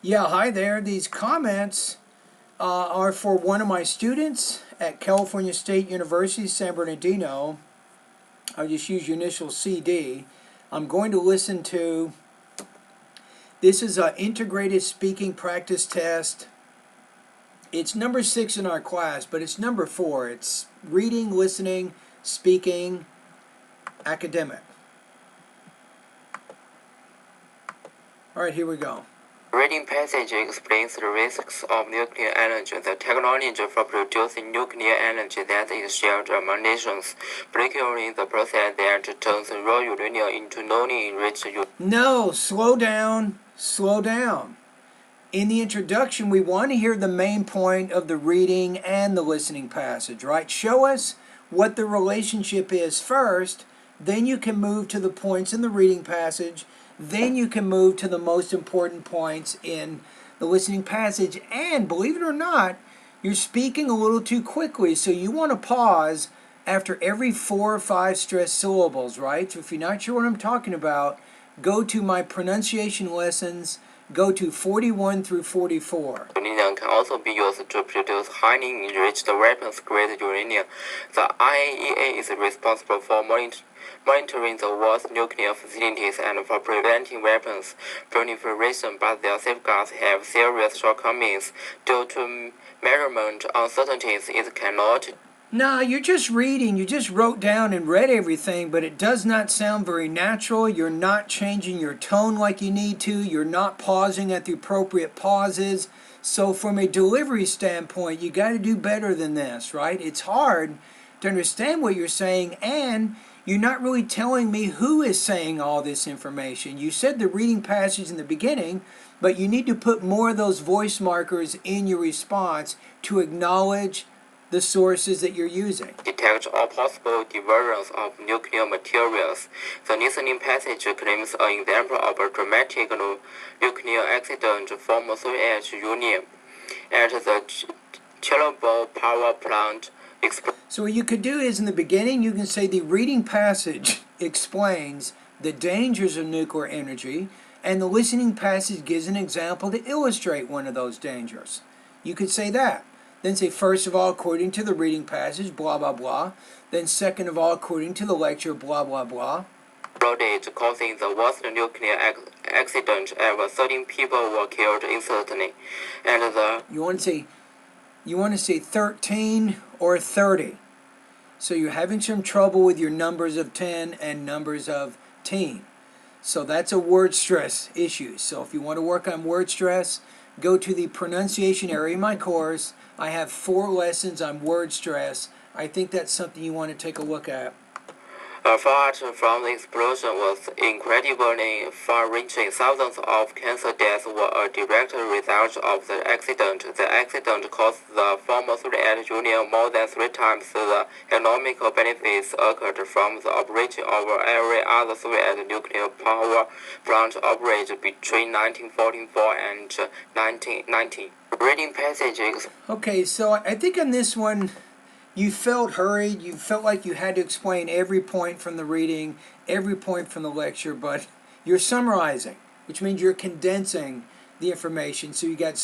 Yeah, hi there. These comments are for one of my students at California State University, San Bernardino. I'll just use your initial CD. I'm going to listen to, this is an integrated speaking practice test. It's number 6 in our class, but it's number 4. It's reading, listening, speaking, academic. All right, here we go. Reading passage explains the risks of nuclear energy, the technology for producing nuclear energy that is shared among nations, particularly the process that turns raw uranium into non-enriched uranium. No, slow down, slow down. In the introduction, we want to hear the main point of the reading and the listening passage, right? Show us what the relationship is first, then you can move to the points in the reading passage, then you can move to the most important points in the listening passage. And believe it or not, you're speaking a little too quickly, so you want to pause after every 4 or 5 stressed syllables, right? So if you're not sure what I'm talking about, go to my pronunciation lessons. Go to 41 through 44. Uranium can also be used to produce highly enriched weapons-grade uranium. The IAEA is responsible for monitoring the world's nuclear facilities and for preventing weapons proliferation, but their safeguards have serious shortcomings. Due to measurement uncertainties, it cannot. Nah, you're just reading. You just wrote down and read everything, but it does not sound very natural. You're not changing your tone like you need to. You're not pausing at the appropriate pauses. So from a delivery standpoint, you got to do better than this, right? It's hard to understand what you're saying, and you're not really telling me who is saying all this information. You said the reading passage in the beginning, but you need to put more of those voice markers in your response to acknowledge the sources that you're using. Detect all possible diversions of nuclear materials. The listening passage claims an example of a dramatic nuclear accident from Soviet Union at the Chernobyl power plant. So what you could do is in the beginning you can say the reading passage explains the dangers of nuclear energy, and the listening passage gives an example to illustrate one of those dangers. You could say that. Then say, first of all, according to the reading passage, blah, blah, blah. Then second of all, according to the lecture, blah, blah, blah. Outage causing the worst nuclear accident ever. 13 people were killed instantly. And You want to say 13 or 30. So you're having some trouble with your numbers of 10 and numbers of teen. So that's a word stress issue. So if you want to work on word stress, go to the pronunciation area in my course. I have 4 lessons on word stress. I think that's something you want to take a look at. Fallout from the explosion was incredibly far-reaching. Thousands of cancer deaths were a direct result of the accident. The accident cost the former Soviet Union more than 3 times the economic benefits occurred from the operation of every other Soviet nuclear power plant operated between 1944 and 1990. Reading passages. Okay, so I think on this one, you felt hurried, you felt like you had to explain every point from the reading, every point from the lecture, but you're summarizing, which means you're condensing the information. So you got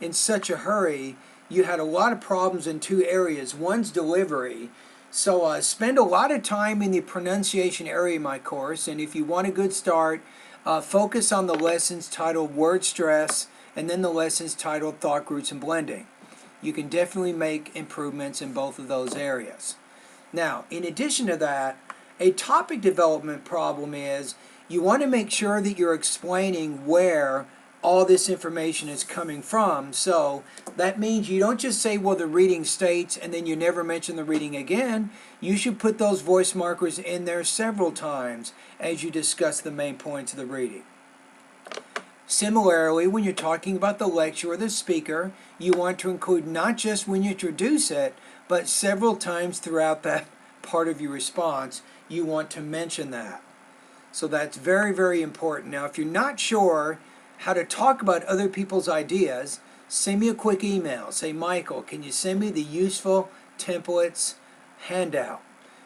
in such a hurry, you had a lot of problems in 2 areas. One's delivery. So spend a lot of time in the pronunciation area in my course, and if you want a good start, focus on the lessons titled Word Stress, and then the lessons titled Thought Roots and Blending. You can definitely make improvements in both of those areas. Now, in addition to that, a topic development problem is you want to make sure that you're explaining where all this information is coming from. So that means you don't just say, well, the reading states, and then you never mention the reading again. You should put those voice markers in there several times as you discuss the main points of the reading. Similarly, when you're talking about the lecture or the speaker, you want to include not just when you introduce it, but several times throughout that part of your response, you want to mention that. So that's very, very important. Now, if you're not sure how to talk about other people's ideas, send me a quick email. Say, Michael, can you send me the useful templates handout?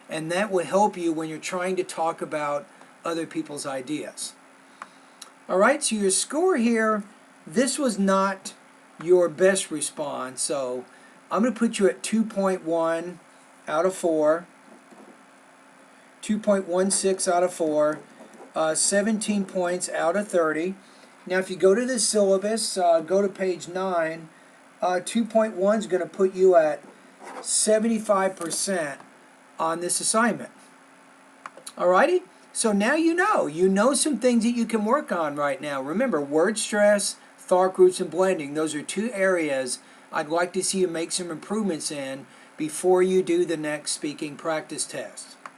And that will help you when you're trying to talk about other people's ideas. All right, so your score here this was not your best response, so I'm going to put you at 2.1 out of 4, 2.16 out of 4, 17 points out of 30. Now if you go to the syllabus, go to page 9, 2.1 is going to put you at 75% on this assignment. Alrighty? So now you know some things that you can work on right now. Remember, word stress, thought groups, and blending. Those are 2 areas I'd like to see you make some improvements in before you do the next speaking practice test.